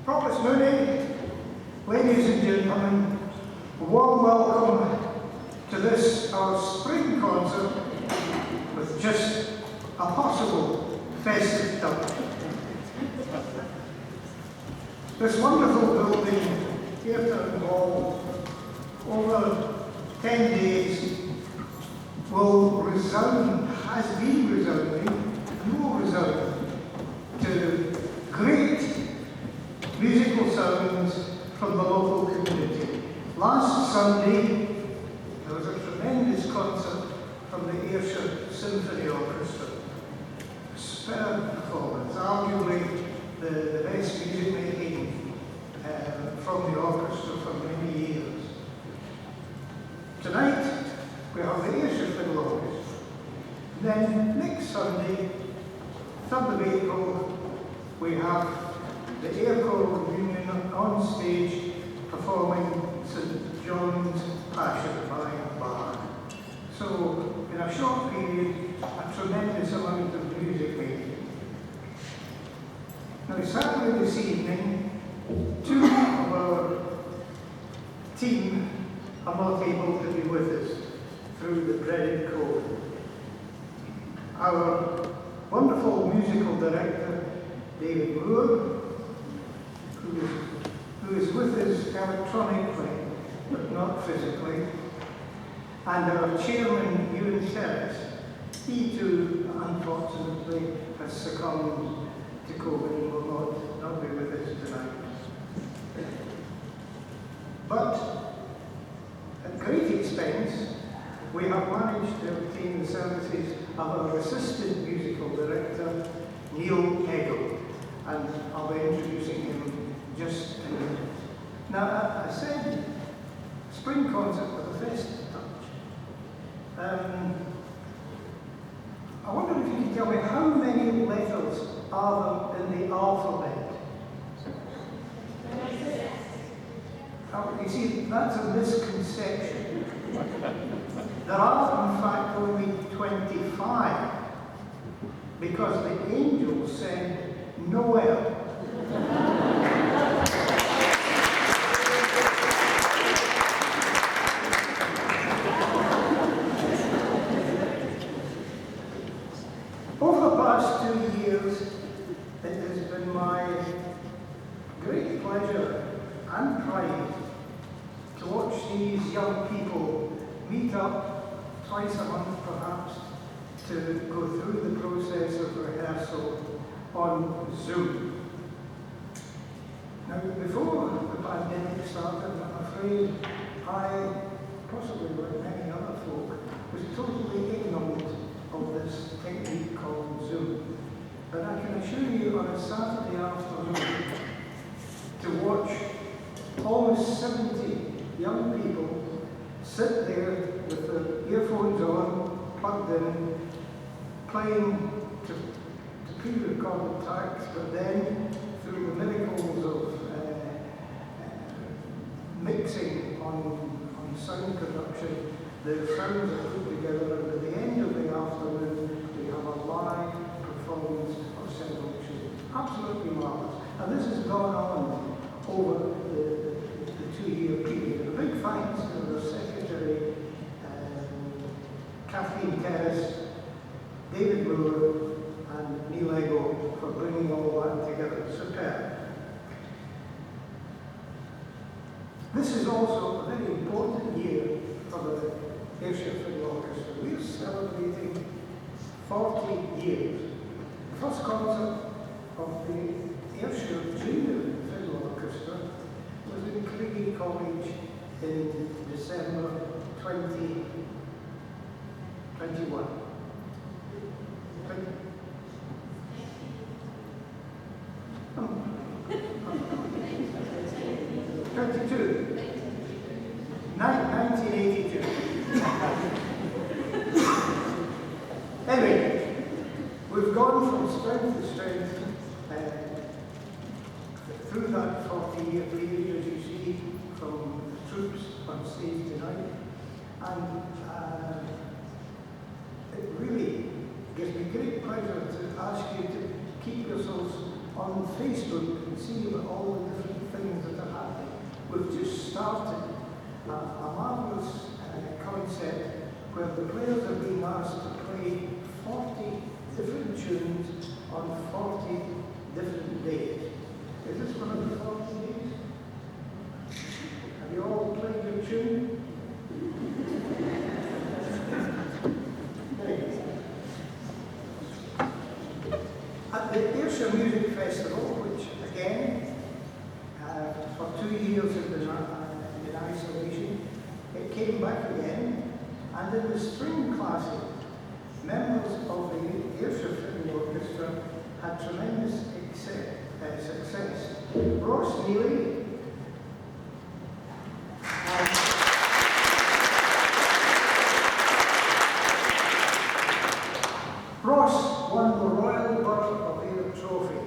Provost Mooney, ladies and gentlemen, a warm welcome to this, our spring concert, with just a possible festive touch. This wonderful building, Theatre Hall, over 10 days will resound, has been resounding, will resound to great musical sounds from the local community. Last Sunday, there was a tremendous concert from the Ayrshire Symphony Orchestra. A superb performance, arguably the best music making from the orchestra for many years. Tonight, we have the Ayrshire Fiddle Orchestra. Then next Sunday, 3rd of April, we have the Ayr Choral Union on stage performing St John's Passion by Bach. So, in a short period, a tremendous amount of music making. Now, sadly this evening, 2 of our team are not able to be with us through the dreaded COVID. Our wonderful musical director, David Moore, who is with us electronically, but not physically, and our chairman, Ewan Terrace, he too, unfortunately, has succumbed to COVID and will not be with us tonight. But, at great expense, we have managed to obtain the services of our assistant musical director, Neil Hegel, and I'll be introducing him just in a minute. Now, I said spring concert with a festive touch. I wonder if you could tell me how many letters are there in the alphabet? You see, that's a misconception. There are, in fact, only 25, because the angel said Noel. Over the past 2 years, it has been my great pleasure and pride to watch these young people meet up twice a month perhaps to go through the process of rehearsal on Zoom. Now, before the pandemic started, I'm afraid I, possibly like many other folk, was totally ignorant of this technique called Zoom. But I can assure you, on a Saturday afternoon, to watch almost 70 young people sit there with their earphones on, plugged in, playing to pre-recorded tracks, but then through the miracles of mixing on sound production, the sounds are put together, and at the end of the afternoon, we have a live performance of several tunes. Absolutely marvelous. And this has gone on over the 2-year period. A big thanks to the Secretary, Kathleen Terrace, David Moore, and Neil Ego for bringing all that together. Superb. This is also a very important year for the Ayrshire Fiddle Orchestra. We're celebrating 40 years. The first concert of the Ayrshire Junior Fiddle Orchestra was in Craigie College in December 2021. 1982. Anyway, we've gone from strength to strength through that 40-year period, as you see from the troops on stage tonight, and it really gives me great pleasure to ask you to keep yourselves on Facebook and see all the different things that are happening. We've just started a marvellous concept where the players are being asked to play 40 different tunes on 40 different days. Is this one of the 40 days? Have you all played your tune? At the Ayrshire Music Festival, which again, for 2 years had been in isolation, it came back again, and in the spring classic, members of the Ayrshire Fiddle Orchestra had tremendous success. Ross Neely Ross won the Royal Bird of Ayr Trophy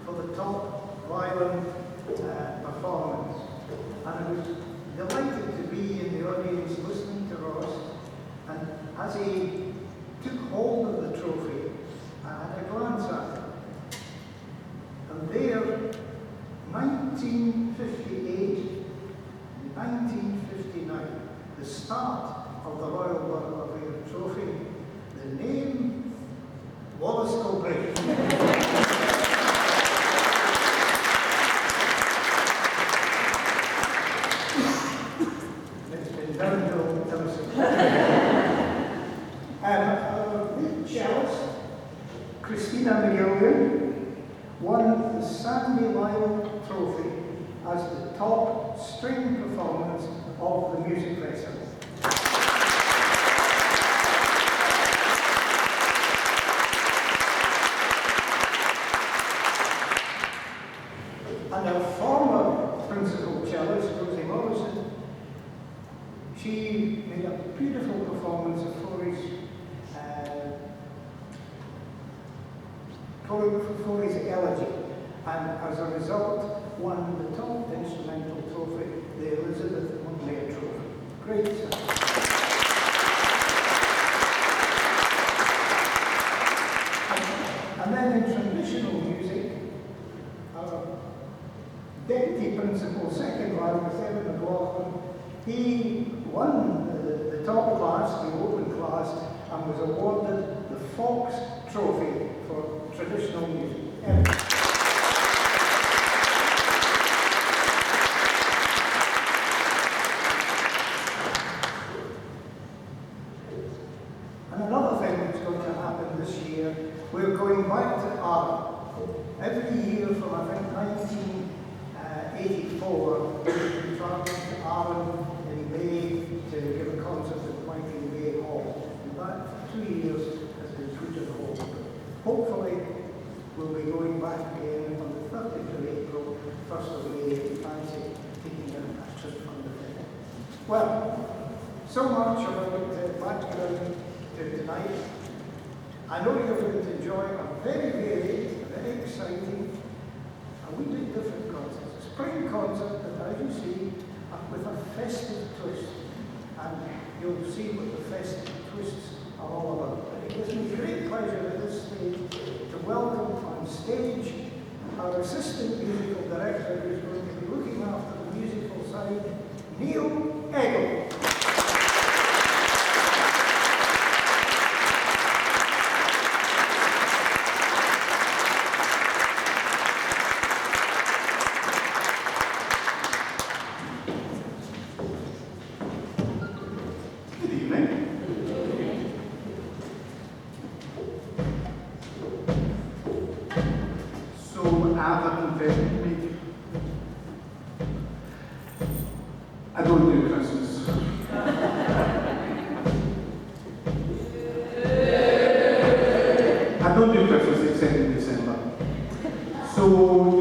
for the top violin performance, and I was delighted to be in the audience listening to Ross, and as he took hold of the trophy, I had a glance at it, and there, 1958, 1959, the start of the Royal Bird of Ayr Trophy, the name Wallace Coulbray. It's been downhill ever since. Our lead cellist, Christina McGilligan, won the Sandy Lyle Trophy as the top string performance of the music festival. And our former principal cellist, Rosie Morrison, she made a beautiful performance of Forey's Elegy, and as a result won the top instrumental trophy, the Elizabeth Monday Trophy. Great stuff. And then in traditional music, our deputy principal, second violin, Evan McLaughlin, he won the top class, the open class, and was awarded the Fox Trophy for traditional music. And another thing that's going to happen this year, we're going back to art. Every year from, I think, 1984, we traveled to Arran in Bay to give a concert at Michael Bay Hall. And that, for 2 years, has been put on hold. Hopefully, we'll be going back again on the 30th of April, 1st of May, if you fancy taking a trip from the day. Well, so much about background to tonight. I know you're going to enjoy a very varied, very exciting, a wee bit different concert. A spring concert that, as you see, with a festive twist. And you'll see what the festive twists are all about. And it gives me great pleasure at this stage to welcome on stage our assistant musical director who's going to be looking after the musical side, Neil Eggle. I don't do Christmas. I don't do Christmas except in December. So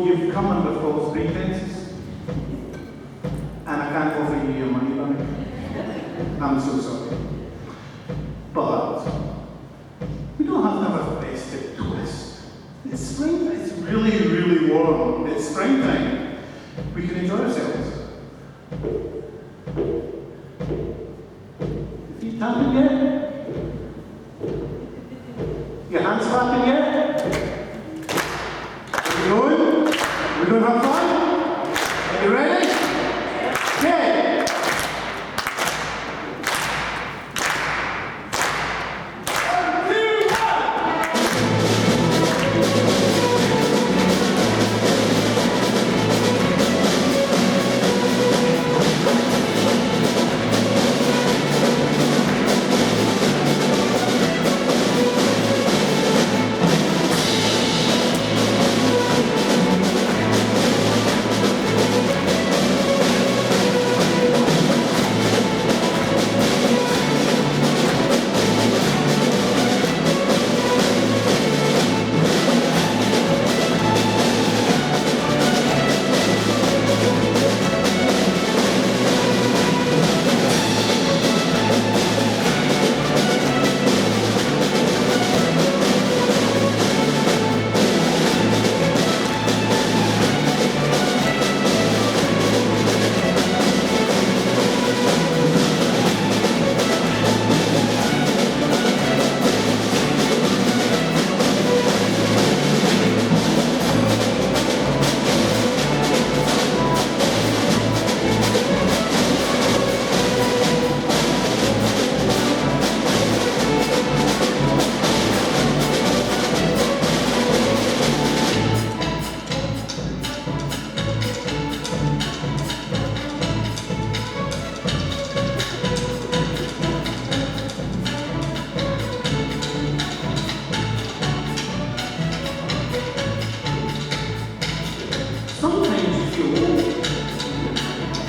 you've come under false pretenses, and I can't offer you your money back. I'm so sorry. But we don't have to have a festive twist. It's spring. It's really, really warm. It's springtime. We can enjoy ourselves. Your feet tapping yet? Your hands clapping yet? We're going to have fun? Are you ready? Okay.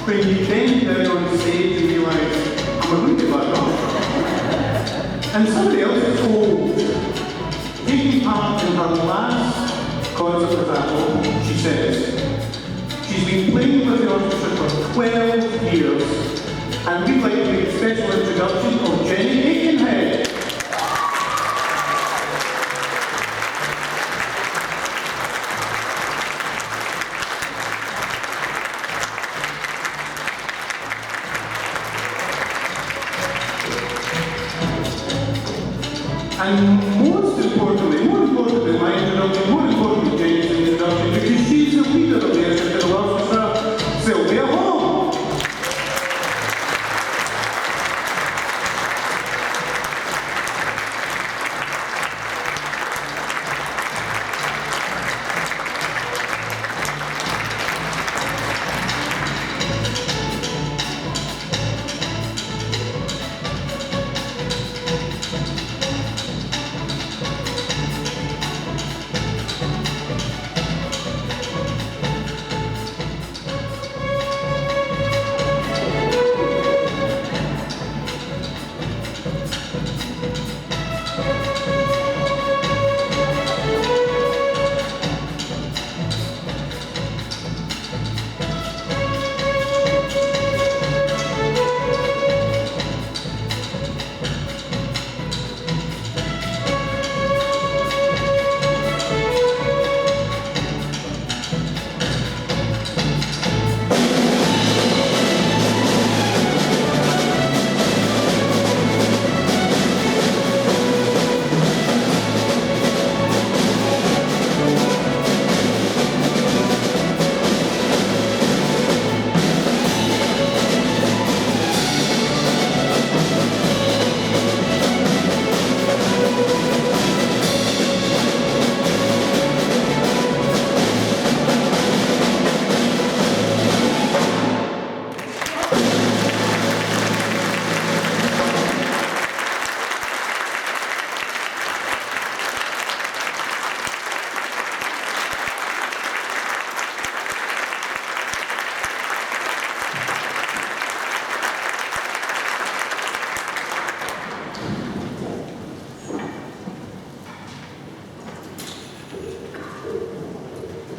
When you bend down on stage and realise, I'm a really bad off. And somebody else is old, taking part in her last concert with Apple, she says, she's been playing with the orchestra for 12 years, and we'd like to make a special introduction of Jenny Aikenhead. And more important than my introduction, more important than Jenny's introduction, because she's the leader of the Exeter Orchestra, Sylvia Hall.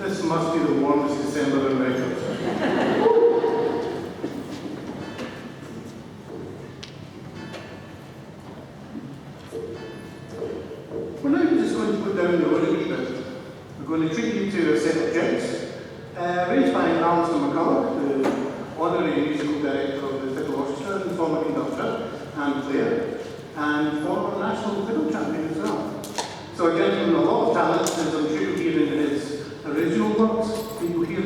This must be the warmest December in records. We're now just going to put down the road a wee bit. We're going to treat you to a set of jets, arranged by Alison McCulloch, the honorary musical director of the Fiddle Orchestra and former conductor and player, and former national fiddle champion as well. So a gentleman with a lot of talent, as I'm sure you'll hear in his original works, people hear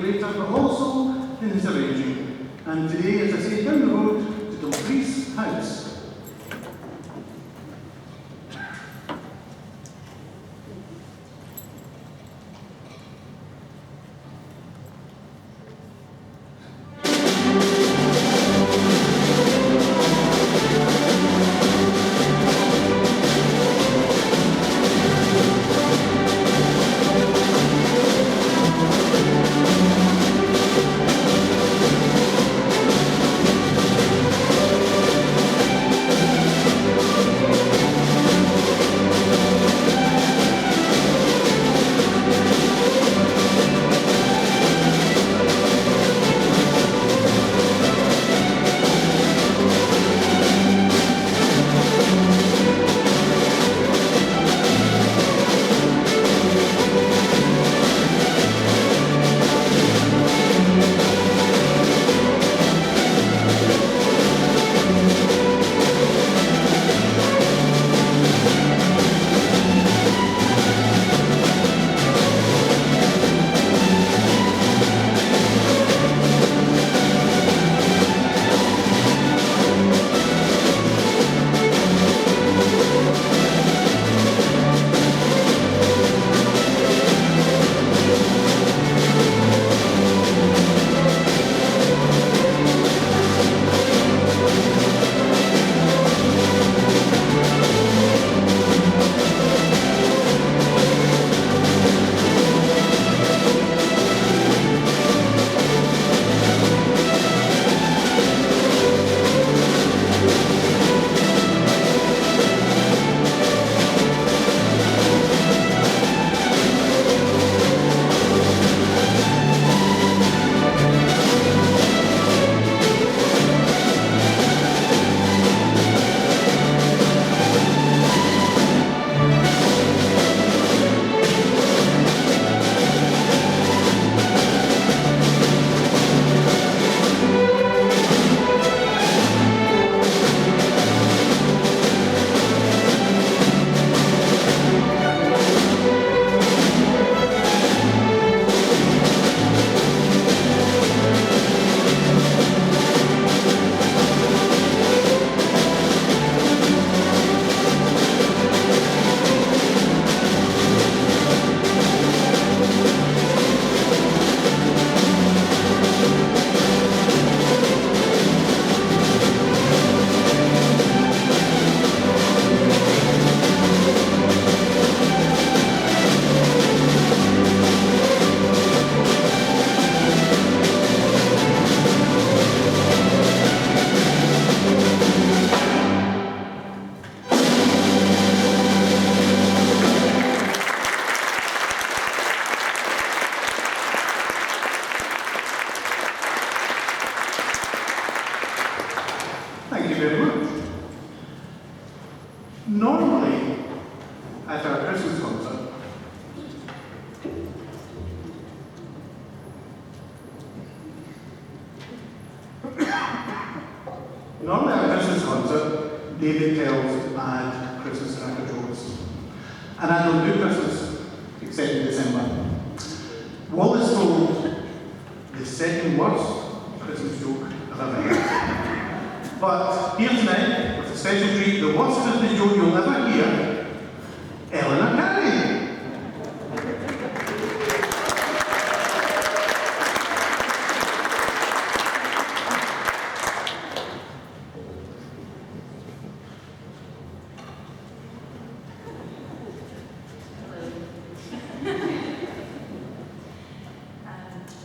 And today, as I say, down the road to Dumfries House. Thank you very much. Normally, at our Christmas concert, David tells bad Christmas cracker jokes. And I don't do Christmas except in December. Wallace told the second worst Christmas joke I've ever heard. But here tonight, with a special treat, the worst Christmas joke you'll ever hear, Eleanor Carey.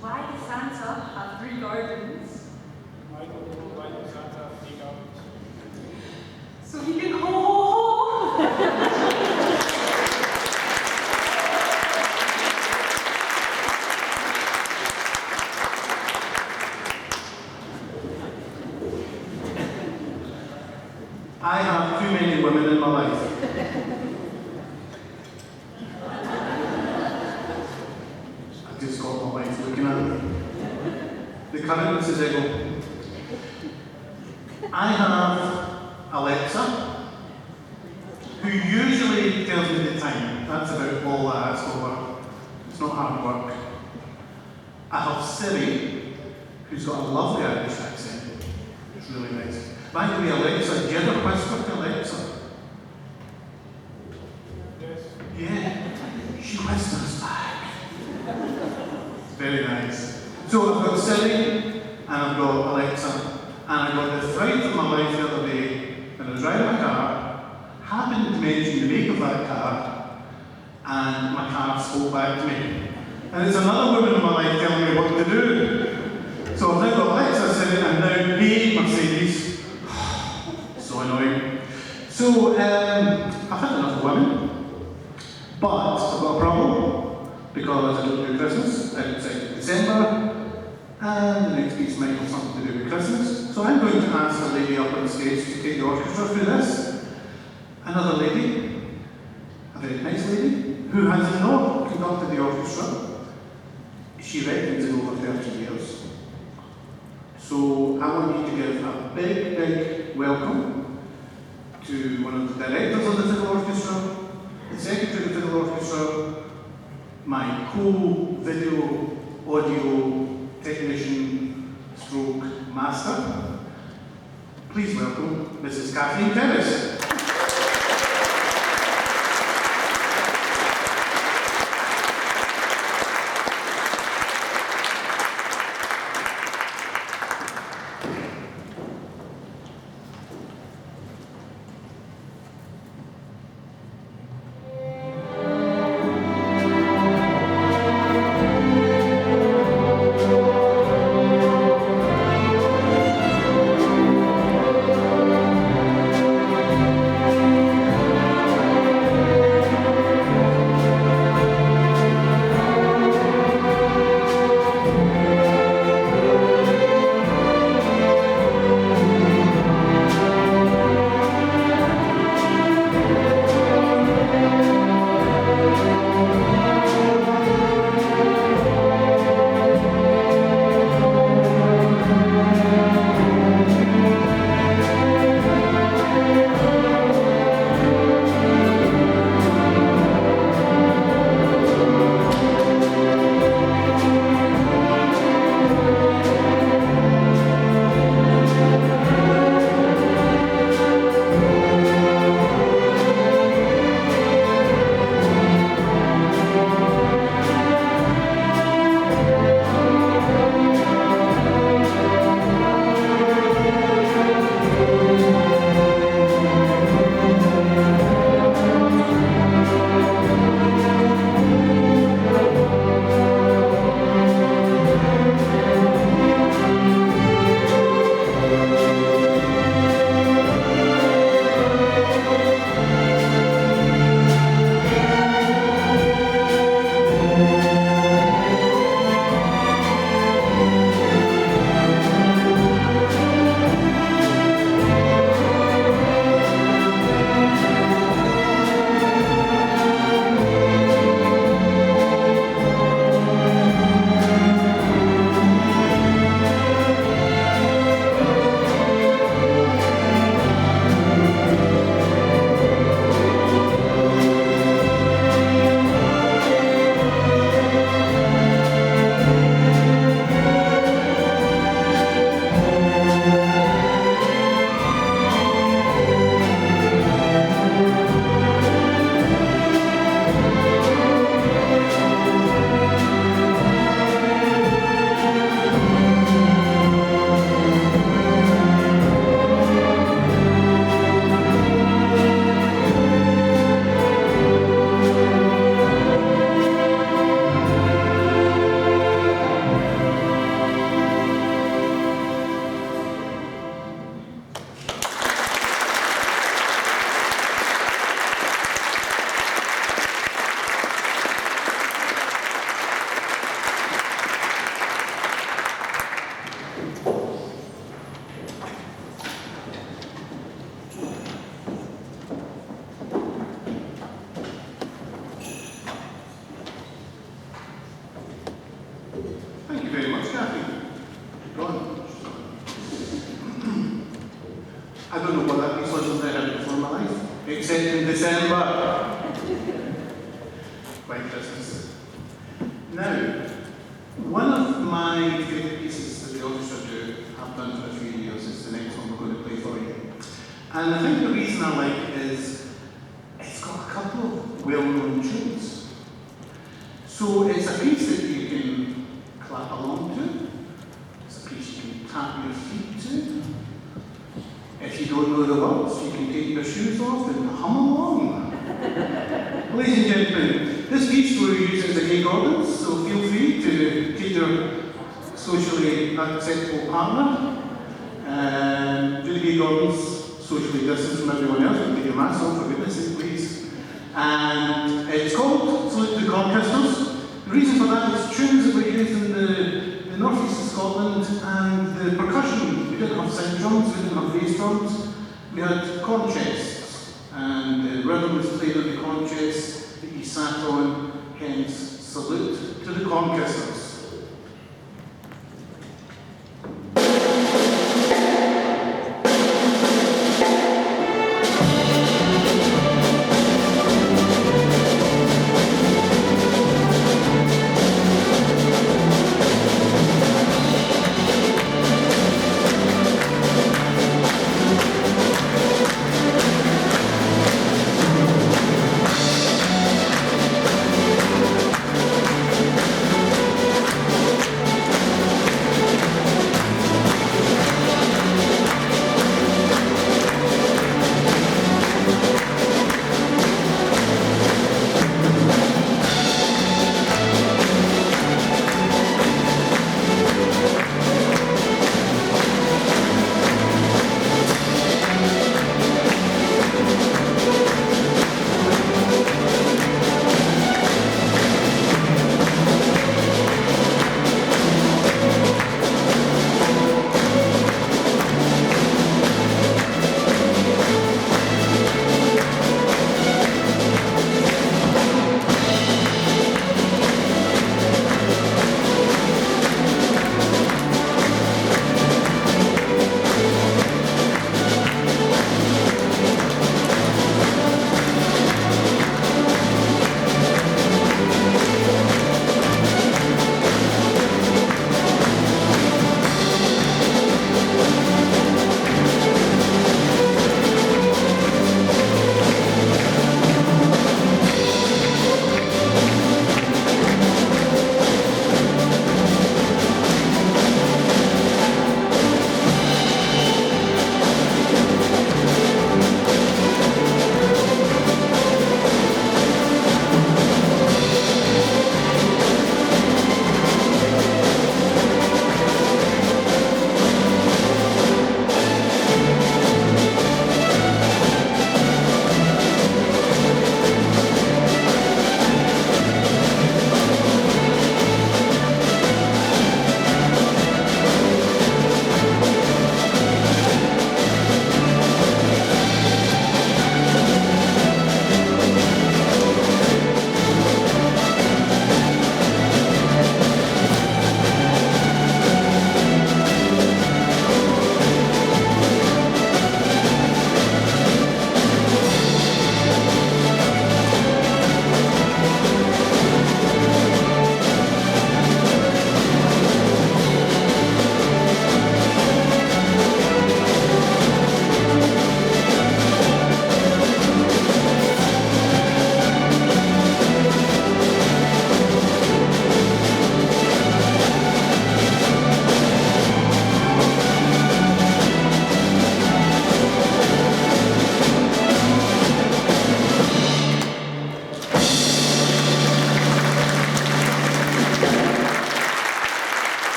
Why does Santa have 3 gardens? I don't know why does Santa have 3 gardens. So he can ho ho ho! I have too many women in my life. I've just got my wife looking at me. The current Mrs. Eggle. I have Alexa, who usually tells me the time. That's about all I ask for her. It's not hard work. I have Siri, who's got a lovely Irish accent. It's really nice. By the way, Alexa, do you ever whisper to Alexa? Yes. Yeah, she whispers back. Very nice. So I've got Siri, and I've got Alexa, and I got the fright of my life the other day when I was driving my car, happened to mention the make of that car, and my car spoke back to me. And it's another woman in my life telling me what to do. So I've now got Alexa, Siri, and now Hey Mercedes. So annoying. So I've had enough women, but I've got a problem because I don't do Christmas outside of December, and the next piece might have something to do with Christmas. So I'm going to ask a lady up on the stage to take the orchestra through this. Another lady, a very nice lady, who has not conducted the orchestra. She reckons in over 30 years. So I want you to give a big, big welcome to one of the directors of the Fiddle Orchestra, the secretary of the Fiddle Orchestra, my co-video audio technician stroke master. Please welcome Mrs. Kathleen Terrace. I don't know what that piece was that I had before in my life, except in December. White Christmas. Now, one of my favourite pieces that the orchestra do, have done for a few years, is the next one we're going to play for you. And I think the reason I like it is it's got a couple of well-known tunes. So it's a piece that you can clap along to. It's a piece you can tap your feet to. If you don't know the words, you can take your shoes off and hum along. Ladies and gentlemen, this piece we're using the Gay Gordons, so feel free to take your socially acceptable partner. Do the Gay Gordons socially distance from everyone else, and take your mask off for goodness sake, please. And it's called Salute to the Conquistors. The reason for that is tunes that were used in the northeast of Scotland, and the percussion. We didn't have sound drums, we didn't have bass drums. We had corn chests, and the rhythm was played on the corn chests that you sat on, hence Salute to the Conquistors.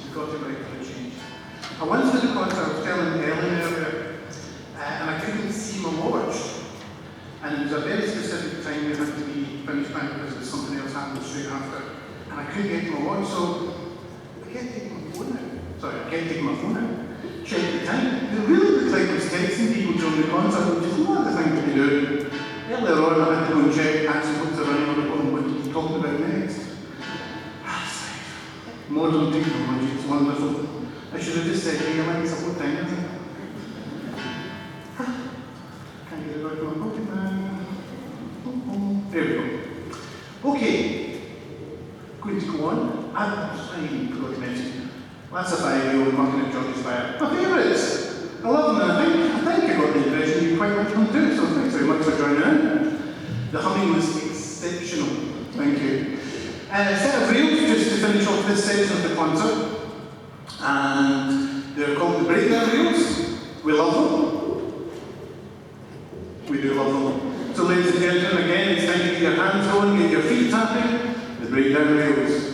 We've got to break for a change. I once did a concert, I was telling Ellen earlier, and I couldn't see my watch. And it was a very specific time we had to be finished by because there was something else happening straight after. And I couldn't get to my watch, so I can't take my phone out. Sorry, I can't take my phone out. Check the time. It really looked like I was texting people during the concert, which is not the thing to be doing. Earlier on, I had to go and check actually what they're running on the phone, what are you talking about next? Modern technology, it's wonderful. I should have just said, hey, your lines a whole time, isn't it? Can't get it out of my pocket now. There we go. Okay, going to go on. I forgot to mention, Lassify and Mucking and George's Fire. My favourites! I love them, and I think I got the impression you quite like them too, so thanks very much for joining in. The humming was exceptional. Thank you. A set of reels just to finish off this section of the concert. And they're called the breakdown reels. We love them. We do love them. So ladies and gentlemen, again, it's time to get your hands going, get your feet tapping. The breakdown reels.